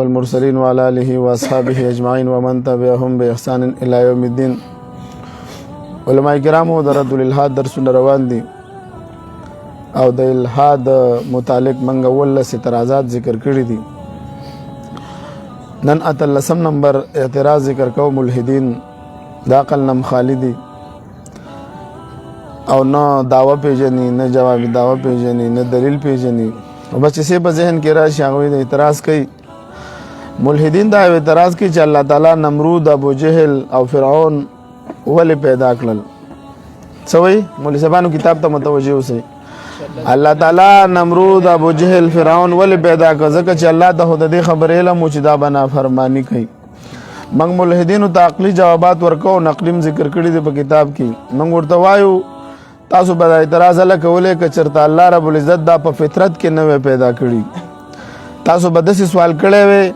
والمرسلين وعلى آله وأصحابه أجمعين ومن تبعهم بإحسان إلى يوم الدين. علماء کرامو د رد الالحاد درسونه روان دي او د الحاد متعلق منګه ولس اعتراضات ذکر کړی دي. نن اتلسم نمبر اعتراض ذکر کو ملحدین دا عقل نم خالدی او نه داوا پیژني نه جواب داوا پیژني نه دلیل پیژني او بس څه په ذهن کې راشي هغه د اعتراض کوي. ملحدین دا اعتراض کوي چې الله تعالی نمرود ابو جهل او فرعون ولې پیدا کړل. سوي مولوی صاحبانو کتاب ته متوجه اوسئ. الله تعالی نمرود ابو جهل فرعون ولې پیدا کړ؟ ځکه چې الله ته د دې خبرې علم چې دا بنا فرمانی کوي. موږ ملحدینو ته عقلي جوابات ورکو، نقلیم ذکر کړی دی په کتاب کې. موږ ورته وایو تاسو به اعتراض له کولې که چېرته الله رب العزت دا په فطرت کې نه پیدا کړي. تاسو به داسې سوال کړی وی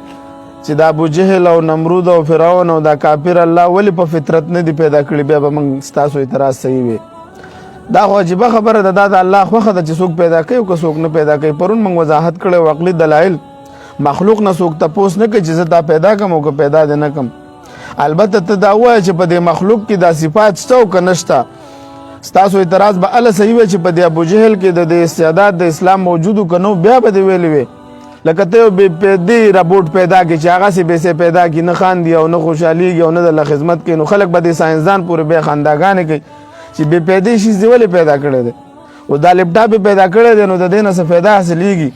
چې دا ابو جهل او نمرود او فرعون او دا کافر الله ولې په فطرت نه دی پیدا کړي، بیا به موږ ستاسو اعتراض صحیح وي. دا خو عجیبه خبره ده، دا د الله خوښه ده چې څوک پیدا کوي او که څوک نه پیدا کوي. پرون موږ وضاحت کړی و عقلي دلایل مخلوق نه څوک تپوس نه کوي چې زه دا پیدا کړم او که پیدا دې نه کړم. البته ته دا ووایه چې په دې مخلوق کې دا صفات شته او که نشته. ستاسو اعتراض به الله صحیح وي چې په دې ابو جهل کې د استعداد د اسلام موجودو که نو بیا به دې ویلې وي. لکه ته یو بېپیدې ربوټ پیدا کړي چې هغسې بېسې پیدا کړي، نه خاندي او نه خوشحالېږي او نه د خدمت کوي، نو خلک به دې ساینسدان پورې بیا خنداګانې کوي چې بېپیدې شي دې ولې پیدا کړی دی. او دا لیپټاپ یې پیدا کړی دی نو د دې نه څه فایده حاصلېږي.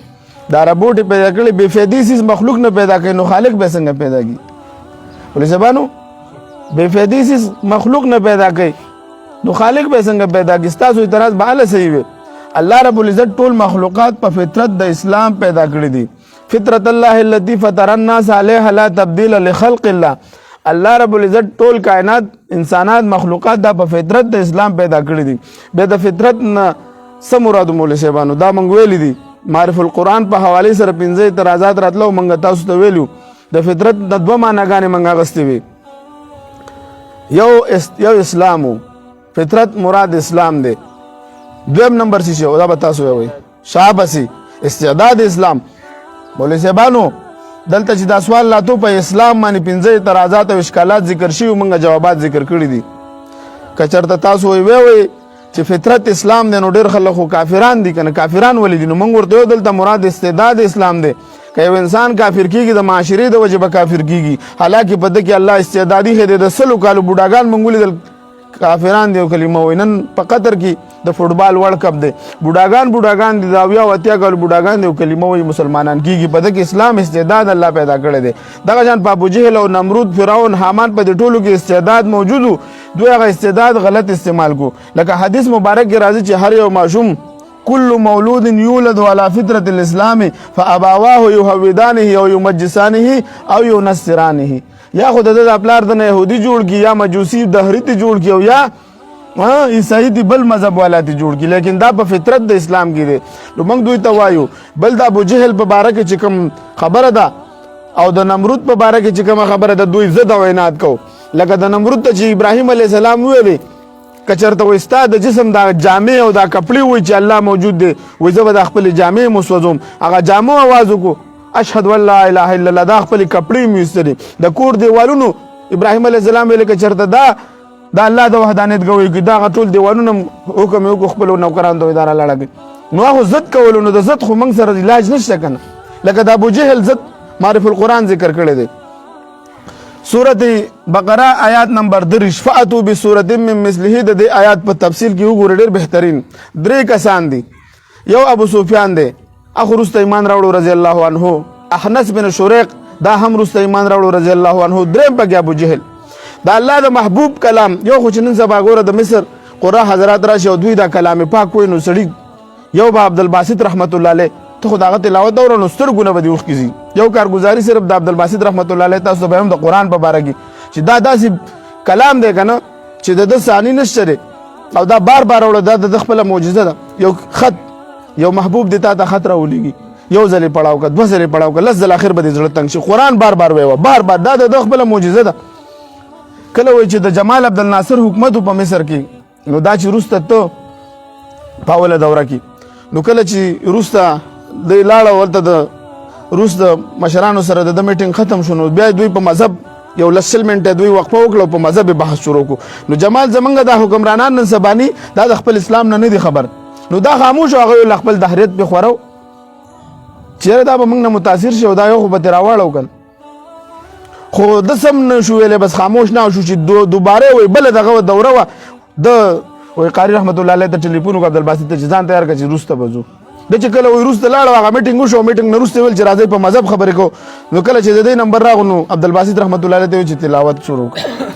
دا ربوټ یې پیدا کړی بېفایدې څیز مخلوق نه پیدا کوي، نو خالق به څنګه پیدا کړي؟ ولې صاحبانو بېفایدې څیز مخلوق نه پیدا کوي نو خالق به څنګه پیدا کړي؟ ستاسو اعتراض به الله صحیح وي. الله رب العزت ټول مخلوقات په فطرت د اسلام پیدا کړي دي. فطرت الله التي فطر الناس عليها لا تبديل لخلق الله. الله رب العزت ټول کائنات انسانات مخلوقات دا په فطرت د اسلام پیدا کړي دي. بیا د فطرت نه څه مراد مولوی صاحبانو دا موږ ویلي دي. معرف القرآن په حوالې سره 15 اعتراضات راتلو موږ تاسو ته ویلو. د فطرت د دوه معناګانې موږ اخیستې وي. یو اسلامو فطرت مراد اسلام دی. دویم نمبر څه او دا به تاسو وایي شابسي استعداد اسلام. مولوی صاحبانو دلته چې دا سوال لاتو په اسلام باندې 15 اعتراضات او اشکالات ذکر شوي موږ جوابات ذکر کړي دي. که چېرته تاسو وایي چې فطرت اسلام دی نو ډېر خلک خو کافران دي که نه کافران ولې دي؟ نو موږ ورته وایو دلته مراد استعداد اسلام دی. که یو انسان کافر کېږي د معاشرې د وجې به کافر کېږي، حالانکې په ده کې الله استعدادي ښه دی. د 100 کالو بوډاګان موږ ولیدل کافران دی او کلمه وایي. نن په قطر کې د فوټبال ورلډ کپ دی، بوډاګان دي د 70 کالو بوډاګان دی او کلمه وایي مسلمانان کېږي. په ده کې اسلام استعداد الله پیدا کړی دی. دغه شان په ابو جهل او نمرود فرعون حامان په دې ټولو کې استعداد موجود و، دوی هغه استعداد غلط استعمال کو. لکه حدیث مبارک کې راځي چې هر یو ماشوم كل مولود يولد على فطرة الإسلام فأبواه يهودانه أو يمجسانه أو ينصرانه. یا خود د پلار د يهودي جوړ کی، یا مجوسی دهری ته جوړ کی، او یا عیسائی دی بل مذهب والا ته جوړ کی، لیکن دا په فطرت د اسلام کې دی. نو موږ دوی ته وایو بل د ابو جهل په باره کې چې کوم خبره ده او د نمرود په باره کې چې کوم خبره ده دوی ضد او عناد کو. لکه د نمرود ته چې ابراهیم علیه السلام ویلي که چېرته وایي ستا د جسم دا جامې او دا کپړې وایي چې الله موجود دی، وایي زه به د خپلې جامې مسوځوم. هغه جامو اواز وکړو اشهد ان لا اله الا الله، دا خپلې کپړې مې ایستلې. د کور دیوالونو ابراهیم علیه السلام ویلي که چېرته دا الله د وحدانیت ګوی کړي، دا هغه ټول دیوالونه حکم یې وکړو خپلو نوکرانو ته اداره لاړه کړي. نو هغه ضد کولو، نو د ضد خو موږ سره علاج نشته که نه. لکه د ابو جهل ضد معرف القرآن ذکر کړی دی. سورة بقره آیات نمبر 3 فاتو بسورة من مثله. د دې آیات په تفصیل کې وګورئ ډېر بهترین 3 کسان دي. یو ابو سفیان دی، اخو رسته ایمان راوړو رضی الله عنه. احنس بن شریق دا هم رسته ایمان راوړو رضی الله عنه. دریم پکې ابو جهل. دا الله د محبوب کلام یو خو چې نن سبا ګوره د مصر قرا حضرات راشي او دوی دا کلام پاک وایي نو سړي یو به عبدالباسط رحمت الله علیه ته خو د هغه تلاوت اورو نو سترګونه به دې اوښکې ځي. یو کارګزاري صرف د عبدالباسط رحمت الله علیه تاسو به هم د قرآن په باره کې چې دا داسې کلام دی که نه چې د ده ثاني نشته دی او دا بار بار اوړه دا د خپله معجزه ده. یو خط یو محبوب دی تا ته خط راولېږي، یو ځلې پړاو که 2 ځلې پړاو که 10 ځله اخر به دې زړه تنګ شي. قرآن بار بار ویوه بار بار دا د ده خپله معجزه ده. کله وایي چې د جمال عبدالناصر حکومت په مصر کې نو دا چې وروسته ته په اوله دوره کې نو کله چې وروسته دی لاړه ورته د روس د مشرانو سره د میټینګ ختم شونه بیا دوی په مذهب یو لسل منټه دوی وقفه وکړه په مذهب بحث شروع کو نو جمال زمنګ د حکمرانان نن سبانی دا د خپل اسلام نه دی خبر نو دا خاموش هغه خپل دهریت به خورو چیرې دا به موږ نه متاثر شو دا یو خو به راوړو کن خو د سم نه شو ویلې بس خاموش نه شو چې دوباره وي بل دغه دوره و د وی قاری رحمت الله علیه ته ټلیفون وکړ عبدالباسط ته ځان تیار کړ چې روسته بزو د چې کله وی روسته لاړ هغه میټینګ شو میټینګ نه روسته ویل چې راځي په مذهب خبرې کو نو کله چې د دې نمبر راغونو عبدالباسط رحمت الله علیه ته چې تلاوت شروع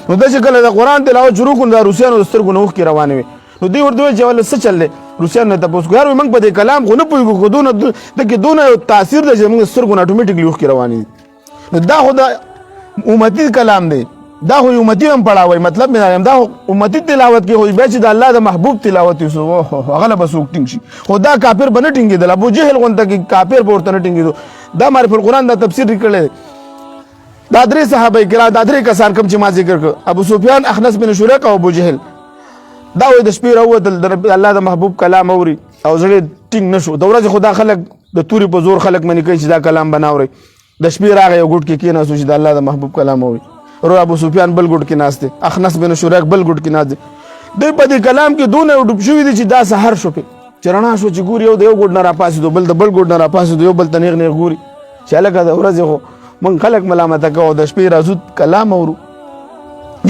نو د چې کله د قران تلاوت شروع کړ د روسیانو سترګو نوخ کې روانه وي نو دوی ورته چې ول څه چل روسیانو ته پوس ګار موږ په دې کلام خو نه پوهیږو خو دونه د کې دونه تاثیر د موږ سترګو اتوماتیکلی وخ کې روانه نو دا خو د امتی کلام دی دا خو امتی هم پڑھاوي مطلب مې دا امتی تلاوت کې خو بیا چې د الله د محبوب تلاوت وسو هغه به سوق ټینګ شي خدا کافر بنه ټینګي د ابو جهل غونته کې کافر ورته نه ټینګي دا معرفت القرآن دا تفسیر کړل دا درې صحابه کرام دا درې کسان کوم چې ما ذکر کړ ابو سفیان اخنس بن شریق او ابو جهل دا وې د شپې راوته د الله د محبوب کلام اوري او زړه ټینګ نشو د ورځې خدا خلق د توري په زور خلق منی کوي چې دا کلام بناوري د شپې راغی یو ګټ کې کېناسو چې د الله د محبوب کلام اوري رو ابو سفیان بل ګټ کې ناشته اخنس بن شریق بل ګټ کې ناشته دوی په دې کلام کې دونه ډوب شوی دي چې دا سحر شو په چرنا شو چې ګوري یو د یو ګټ نه را پاسې دو بل د بل ګټ نه را پاسې دو یو بل تنیغ نه ګوري چې لکه د ورځې خو من خلق ملامت کوي د شپې راځو کلام اورو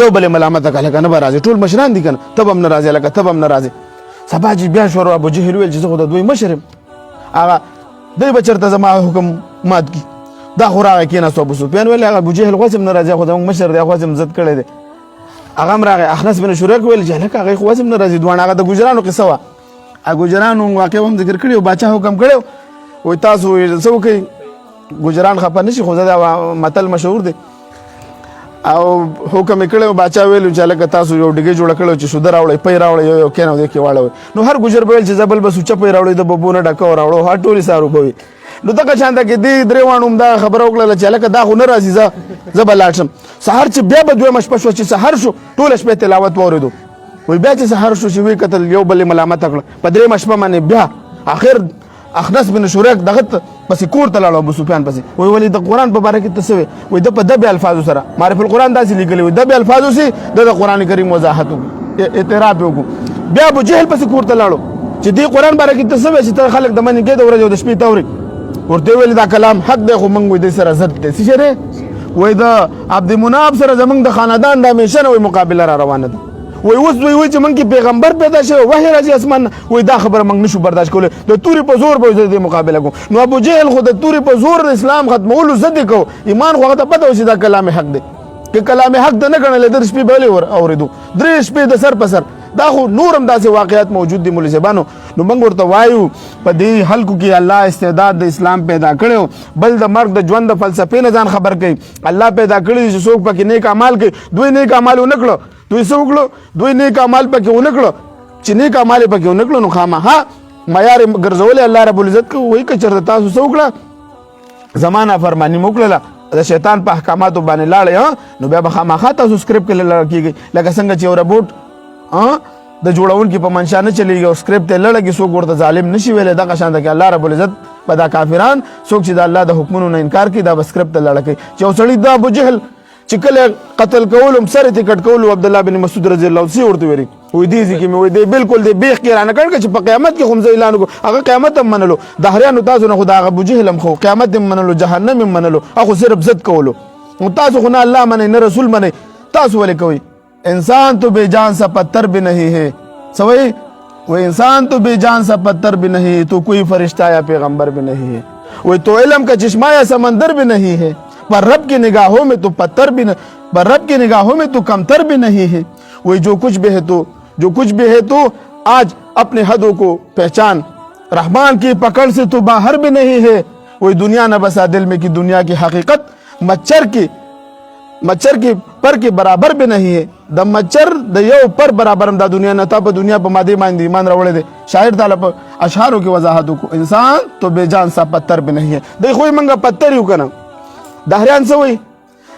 یو بل ملامت کوي کنه به راځي ټول مشران دي کنه تب هم ناراضه لکه تب هم ناراضه سبا چې بیا شروع ابو جهل ویل چې خو د دوی مشرم هغه دوی بچرته زما حکم مات کی دا خوراغه کېناستو ابو سفیان ویل هغه ابو جهل غوسم ناراضه خو د مشر دی غوسم زد کړی دی هغه راغی اخنس بن شریق ویل چې لکه هغه غوسم ناراضه دوه هغه د ګجرانو قصه وا هغه ګجرانو واقع هم ذکر کړی او بچا حکم کړو وای تاسو څه کوي ګجران خپه نشي خو دا متل مشهور دی او حکم کړو بچا ویل چې لکه تاسو یو ډیګه جوړ کړو چې سود راوړی پي راوړی یو کینو دی کې واړو نو هر ګجر ویل چې زبل بس چپ راوړی د بوبونه ډکو راوړو هټ ټولي سارو کوي نو دغه چاندا کې دې درېوانو دا خبر وکړه چې لکه دا خو نه راځي زه بلاټم سحر چې بیا به دوه مشپه شو چې سحر شو ټول شپه تلاوت وریدو وای بیا چې سحر شو چې وی قتل یو بل ملامت کړ په درې مشپه باندې بیا اخر اخنس بن شریق دغه پس کور ته لاړو ابو سفیان پسې وای ولې د قران په باره کې تسوي وای د په دبي الفاظ سره معرفت القرآن داسې لیکلي وای دبي الفاظ سي د قران کریم وضاحت اعتراف وکړو بیا ابو جهل پسې کور ته لاړو چې د قران باره کې تسوي چې خلک د منګې د ورځې د شپې توري ورته ویل دا کلام حق دی خو موږ دې سره زد دي څه وای دا عبد مناب سره زمنګ د خاندان د همیشه وای مقابله را روانه ده وای اوس وای چې موږ پیغمبر پیدا شوی وحی راځي اسمان وای دا خبره موږ نشو برداشت کولای د توري په زور به دې مقابله کوو نو ابو جهل خو د توري په زور اسلام ختمولو زد کو ایمان خو ته پته و چې دا کلام حق دی که کلام حق نه غنل در شپې به ور اوریدو درې شپې د سر په سر دا خو نورم داسې واقعیت موجود دي مولوی صاحبانو نو موږ ورته وایو په دې خلکو کې الله استعداد د اسلام پیدا کړو بل د مرګ د ژوند د فلسفې نه ځان خبر کوي الله پیدا کړی چې څوک پکې نیک اعمال کوي دوی نیک اعمال ونکړو دوی څه وکړو دوی نیک اعمال پکې ونکړو چې نیک اعمال پکې ونکړو نو خامخا معیار ګرځول الله رب العزت کو وایي که چېرته تاسو څه وکړه زمانه فرمانی موکړله د شیطان په احکاماتو باندې لاړې نو بیا به خامخا تاسو سکرپټ کې لړ کېږي لکه څنګه چې یو ربوټ د جوړونکي په منشا نه چلیږي او سکرپټ ته لړ کې څوک ورته ظالم نشي ویلی دغه شان ده کې الله رب العزت په دا کافران څوک چې د الله د حکمونو نه انکار کوي دا به سکرپټ ته لړ کوي چې یو سړي د ابو جهل چې کله قتل کولم سر ته کټ کولو عبدالله بن مسعود رضی الله عنه ورته ویلي وې دې ځکه مې وې دې بالکل دې بیخ کې رانه کړ چې په قیامت کې خمزه اعلان کو هغه قیامت هم منلو د هریانو تاسو نه خدا ابو جهل هم خو قیامت هم منلو جهنم هم منلو هغه صرف زد کولو نو تاسو خو نه الله منئ نه رسول منئ تاسو ولې کوئ انسان تو بے جان سا پتھر بھی نہیں ہے سوئی وہ انسان تو بے جان سا پتھر بھی نہیں تو کوئی فرشتہ یا پیغمبر بھی نہیں ہے وہ تو علم کا چشمہ یا سمندر بھی نہیں ہے پر رب کی نگاہوں میں تو پتھر بھی پر رب کی نگاہوں میں تو کمتر بھی نہیں ہے وہ جو کچھ بھی ہے تو آج اپنے حدوں کو پہچان رحمان کی پکڑ سے تو باہر بھی نہیں ہے وہ دنیا نہ بسا دل میں کی دنیا کی حقیقت مچھر کی پر کے برابر بھی نہیں ہے د مچھر د یو پر برابر دا دنیا نه تا په دنیا په ماده باندې ایمان راوړی دی شاعر تعالی په اشعارو کې وضاحت کو انسان تو بے جان سا پتھر بھی نہیں ہے دی خو منګه پتھر یو کنه دهریان سوی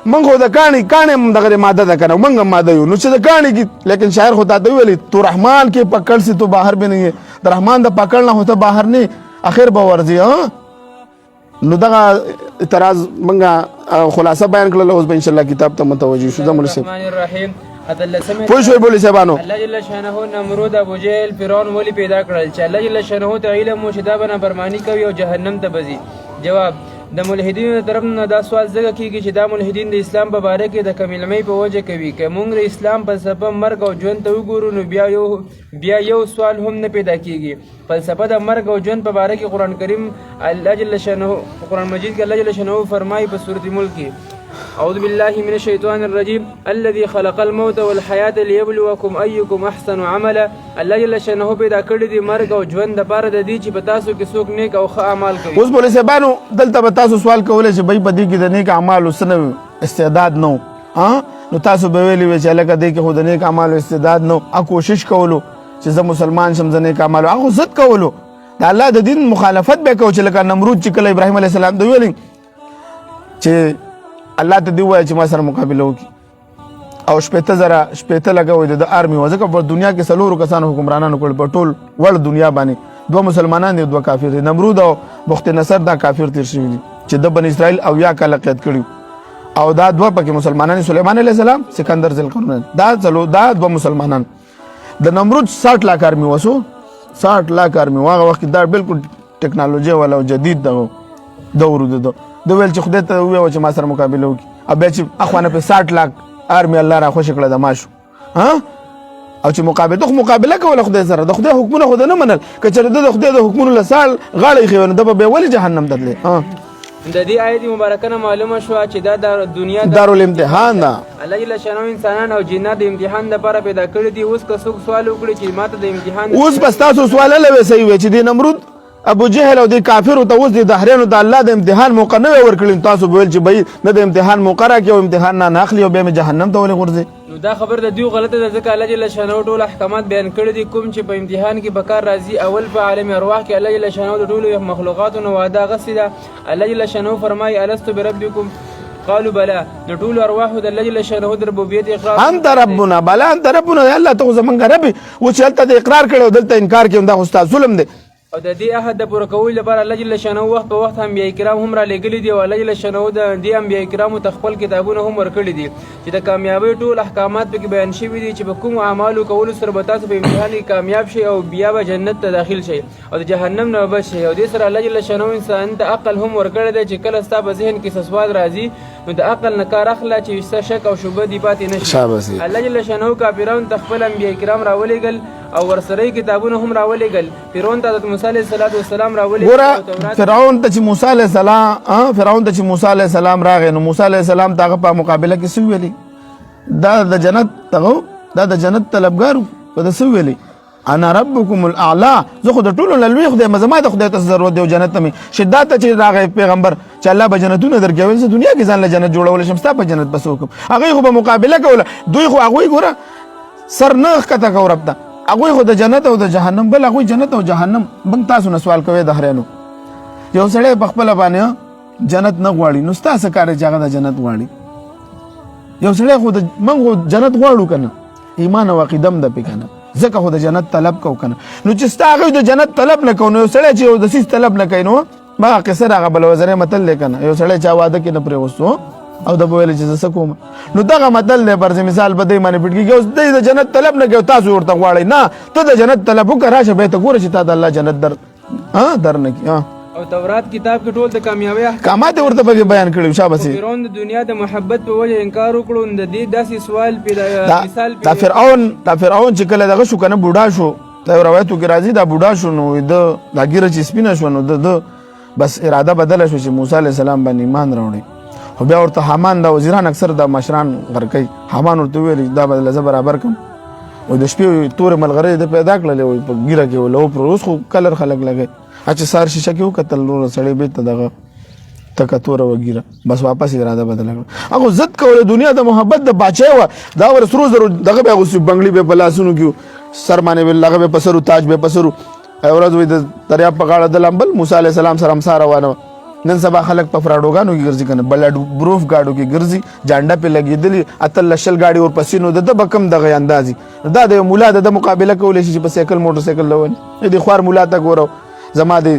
منګه د کانی هم دغه ماده ده کنه منګه ماده یو نو چې د کانی کې لیکن شاعر خدا ته ویلی تو رحمان کې پکړ سے تو باہر بھی نہیں ہے د رحمان د پکړ نه ہوتا باہر نه اخر به ورځي نو دغه اعتراض منګه خلاصه بیان کړل اوس به ان شاء الله کتاب ته متوجه شو زموږ سره الرحمن الرحیم پوه شوي بولي صاحبانو الله جل شانه نمرود ابو جهل فرعون ولي پیدا کړل چې الله جل شانه ته علم او شدا بنا فرمانی کوي او جهنم ته بزي جواب د ملحدینو طرف نه دا سوال زګه کیږي چې دا ملحدین د اسلام په باره کې د کمیلمۍ په وجه کوي که موږ د اسلام فلسفه مرګ او ژوند ته وګورو نو بیا یو سوال هم نه پیدا کیږي فلسفه د مرګ او ژوند په باره کې قرآن کریم الله جل شانه قرآن مجید کې الله جل شانه فرمایي په سورۃ ملک کې اعوذ بالله من الشیطان الرجیم الذي خلق الموت والحیاة ليبلوکم ایکم احسن عملا الله جل شانه پیدا کړی دی مرګ او ژوند لپاره د دې چې په تاسو کې څوک نیک او ښه اعمال کوي. اوس بولي صاحبانو دلته به تاسو سوال کولای چې بای په دې کې د نیک اعمالو څه استعداد نو نو تاسو به ویلي وي چې لکه دې کې خو د نیک اعمالو استعداد نو کوشش کولو چې زه مسلمان شم زه نیک اعمالو هغه ضد کولو د الله د دین مخالفت به کو چې لکه نمرود چې کله ابراهیم علیه السلام ته ویل چې الله ته دی وایي چې ما سره مقابله وکړي او شپېته لګوي د آرمي وځکه په دنیا کې څلورو کسانو حکمرانانو کړل په ټول وړ دنیا باندې 2 مسلمانان دي 2 کافر دي نمرود او بخت نصر دا کافر تیر شوي دي چې د بنی اسرائیل او یا کله قید کړي او دا 2 پکې مسلمانان سليمان علیه السلام سکندر ذوالقرنین دا 2 مسلمانان د نمرود 60 لاک آرمي وسو 60 لاک آرمي واغه وخت دا بالکل ټکنالوژي ولا جدید دور د ویل چې خدای ته ویو چې ما سره مقابله وکړي او بیا چې اخوانه په 60 لاک آرمي الله را خوش کړه د ماشو او چې مقابله کوله خدای سره د خدای حکمونه خدای نه منل که چېرې د خدای د حکمونو له سال غاړه ایښې وي نو د به ولې جهنم تللی د دې آیت مبارکه نه معلومه شوه چې دا د دنیا دارالامتحان ده الله جل شانه انسانان او جنات د امتحان لپاره پیدا کړي دي اوس که څوک سوال وکړي چې ماته د امتحان اوس بس تاسو سوال لوي صحیح وي چې د نمرود ابو جهل او د کافر ته اوس د دهریانو د الله د امتحان موقع نه ورکړل تاسو به ویل چې به نه د امتحان موقع راکې او امتحان نه اخلي او به جهنم ته ولې ورځي نو دا خبر د دیو غلطه ده ځکه الله جل شانه ټول احکامات بیان کړی دي کوم چې په امتحان کې بکار راځي اول په عالم ارواح کې الله جل شانه د ټول مخلوقاتو نو وعده غسیده الله جل شانه فرمایي الست بربکم قالوا بلا د ټول ارواح د الله جل شانه د ربوبیت اقرار انت ربنا بلا انت ربنا یا الله ته زمونږ رب و چې هلته د اقرار کړو دلته انکار کوي دا استاد ظلم دی او د دې عهد د پوره کولو لپاره الله جل شانه وخت په وخت انبیاء کرام هم را لېږلي دي او الله جل شانه د دې انبیاء کرامو ته خپل کتابونه هم ورکړي دي چې د کامیابۍ ټول احکامات پکې بیان شوي دي چې په کومو اعمالو کولو سره به تاسو په امتحان کې کامیاب شئ او بیا به جنت ته داخل شئ او د جهنم نه بچ شئ او دې سره الله جل شانه انسان ته عقل هم ورکړی دی چې کله ستا په ذهن کې څه سوال راځي نو د عقل نه کار اخله چې څه شک او شبهه دې پاتې نه شي الله جل شانه کافرانو ته خپل انبیاء کرام راولېږل او ورسره کتابونه هم راولېږل فرعون ته د موسی علیه السلام راولېږل ګوره فرعون ته چې موسی علیه السلام راغی نو موسی علیه السلام ته هغه په مقابله کې څه ویلي دا د جنت طلبګارو په ده څه ویلي انا ربکم الاعلی زه خو د ټولو نه لوی خدای یم زما د خدای ته ضرورت دی او جنت ته مې شدت ته چې راغی پیغمبر چې الله به جنتونه درکوي زه دنیا کې ځان له جنت جوړولی شم ستا په جنت بس وکړم هغوی خو به مقابله کوله دوی خو هغوی ګوره سر نه ښکته کو رب ته هغوی خو د جنت او د جهنم بل هغوی جنت او جهنم بنګ تاسو نه سوال کوئ د هریانو یو سړی په خپله باندې جنت نه غواړي نو ستا څه کار دی چې هغه د جنت غواړي یو سړی خو موږ خو جنت غواړو که نه ایمان او عقیده هم ده پې که نه ځکه خو د جنت طلب کو که نه نو چې ستا هغوی د جنت طلب نه کوو نو یو سړی چې یو د څیز طلب نه کوي نو هغه قصه د هغه بلوزرۍ متل دی که نه یو سړی چا واده کې نه پرېوستو او د بویل چې زه څه کوم نو دغه متل دی پر مثال به دی باندې پټ کېږي اوس دی د جنت طلب نه کوي تاسو ورته غواړئ نه ته د جنت طلب وکړه راشه به ته ګوره چې تا د الله جنت در نه کړي او تورات کتاب کې ټول د کامیابی احکامات ورته پکې بیان کړي شاباسي فرعون د دنیا د محبت په وجه انکار وکړو د دې داسې سوال مثال دا فرعون چې کله دغه شو کنه بوډا شو دا روایتو کې راځي دا بوډا شو نو د لاګیره چې سپینه شو نو د بس اراده بدله شو چې موسی علیه السلام باندې ایمان راوړي خو بیا ورته حامان دا وزیران اکثر د مشران غرقوي حامان ورته ویل دا بدله زه برابر کړم او د شپې تورې ملغرۍ د پیدا کړلې په ګیره کې وله وپرو اوس خو کلر خلک لګوي چې سار شیشه کې وکتل نور سړی بېرته دغه تکه توره وګیره بس واپس اراده بدله کړه هغه ضد کوله دنیا د محبت د باچای وه دا ور سرو زرو دغه به اغوستي بنګړي به په لاسونو کې سر باندې به هغه به په سرو تاج به په سرو ورځ وایي د دریاب په غاړه د لمبل موسی علیه السلام سره همسا روانه نن سبا خلک په فراډوګانو کې ګرځي کنه بلډ پروف گاډو کې ګرځي جانډه په لګېدلی اتل لشل گاډي ور پسې نو د بکم دغه اندازي دا د مولا د مقابله کولای شي په سایکل موټر سایکل لون دې خوار مولا ته ګورو زما د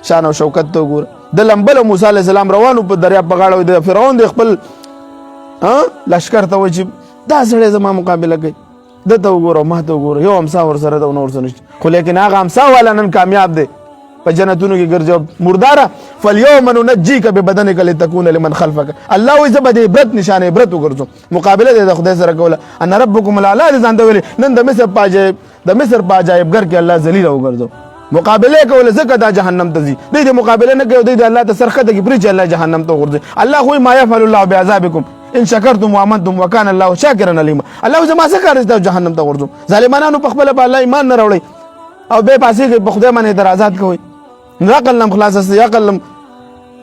شان او شوکت ته ګور د لمبل موسی علی السلام روانو په دریاب په غاړه د فرعون د خپل لشکر ته وای چې دا سړی زما مقابله کوي د ته وګوره ما ته وګوره یو امسا ور سره د نور سره خو لیکن هغه امسا والا نن کامیاب دی په جنتونو کې ګرځي مرداره فاليوم ننجيك ببدنك لتكون لمن خلفك الله وي زبد عبرت نشانه عبرت وګرځو مقابله د خدای سره کوله ان ربكم الاعلى ځان دی نن د مصر پاجایبګر کې الله ذلیل وګرځو مقابله کوله زکه دا جهنم ته ځي د مقابله نه کوي د الله ته سرخه د پرې چې الله جهنم ته ورځي الله خو ما يفعل الله بعذابكم ان شکرتم وامنتم وكان الله شاکرا عليما الله زما څه کار د جهنم ته ورځو ظالمانو په خپل الله ایمان نه راوړي او به پاسې کې په خدای باندې اعتراضات کوي نقل لم خلاص است عقل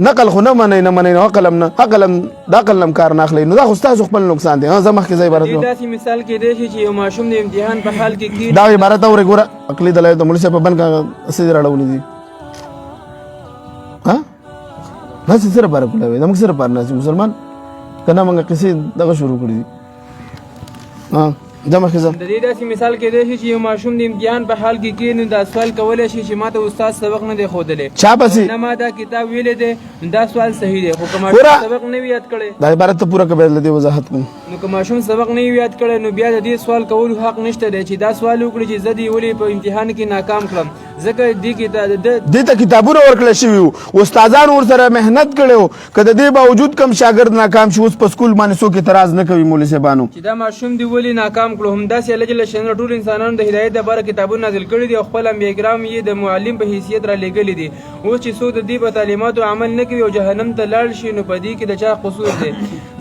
نقل خو نه منې عقلم نه عقلم د عقلم کار نه اخلي نو دا خو تاسو خپل نقصان دی زما کې ځای عبارت دا سی مثال کې دی چې یو ماشوم د امتحان په حال کې دا عبارت اورې ګوره عقلي دلایل ته مولوی صاحب بن کا اسې راړولې دي ها بس سره پر کوله دا موږ سره پر نه مسلمان کنه موږ کیسې دغه شروع کړی دي ها دمه خزه د دې داسې مثال کې دی چې یو ماشوم د امتحان په حال کې کینو دا سوال کولای شي چې ماته استاد سبق نه دی ښودلی چا پسې نه ما دا کتاب ویلی دی دا سوال صحیح دی خو که ماشوم سبق نه وي یاد کړی دا عبارت ته پوره کبه لدی وضاحت کوم نو که ماشوم سبق نه وي یاد کړی نو بیا د دې سوال کولو حق نشته دی چې دا سوال وکړي چې زه دې ولې په امتحان کې ناکام کړم ځکه دې ته کتابونه ورکړل شوي وو استادان ورسره محنت کړی وو که د دې باوجود کم شاګرد ناکام شي اوس په سکول باندې څوک اعتراض نه کوي مولوي صاحبانو چې دا ماشوم دې ولې ناکام کړو همداسې الله جل شانه ټول انسانانو د هدایت لپاره کتابونه نازل کړي دي او خپل انبیاء کرام یې د معلم په حیثیت را لېږلي دي اوس چې څوک د دې په تعلیماتو عمل نه کوي او جهنم ته لاړ شي نو په دې کې د چا قصور دی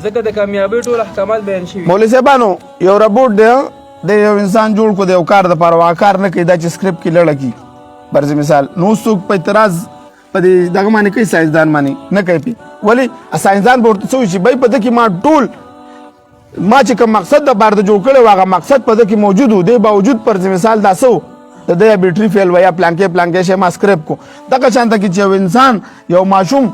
ځکه د کامیابۍ ټول احکامات بیان شوي مولوي صاحبانو یو رپورټ دی د یو انسان جوړ کو د یو کار دپاره هغه کار نه کوي دا چې سکرپټ کې لړه کي برز مثال نو څوک په اعتراض په دې دغه باندې کوي ساينسدان باندې نه کوي ولې ساينسدان به ورته څه چې په دې کې ما ټول ما چې کوم مقصد د بار د جوړ کړي واغه مقصد په دې کې موجود و دی باوجود پر مثال دا سو د دې بیټری فیل ویا پلانکې شي ما سکرپ کو دغه شانته کې چې انسان یو ماشوم